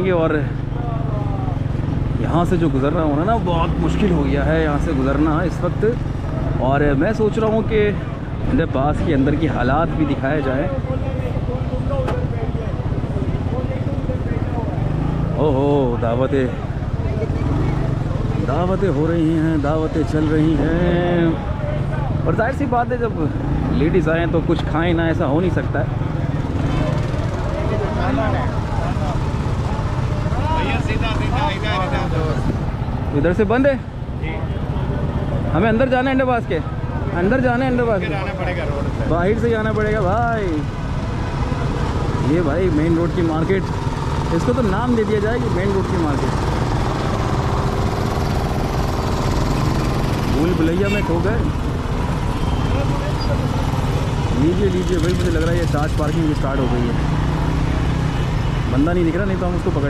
जाएंगे। और यहाँ से जो गुज़रना होना ना बहुत मुश्किल हो गया है यहाँ से गुज़रना इस वक्त। और मैं सोच रहा हूँ कि अंडर पास के अंदर की हालात भी दिखाए जाए। ओहो, दावतें हो रही हैं, दावतें चल रही हैं। और जाहिर सी बात है जब लेडीज़ आएँ तो कुछ खाएं ना, ऐसा हो नहीं सकता है। इधर से बंद है, हमें अंदर जाना है अंडरपास के, अंदर जाना है अंडरपास के, बाहर से जाना पड़ेगा भाई। ये भाई मेन रोड की मार्केट, इसको तो नाम दे दिया जाए कि मेन रोड की मार्केट। भूल भुलैया में खो गए। लीजिए लीजिए भाई, मुझे लग रहा है ये चार्ज पार्किंग भी स्टार्ट हो गई है। बंदा नहीं दिख रहा, नहीं तो हम उसको पकड़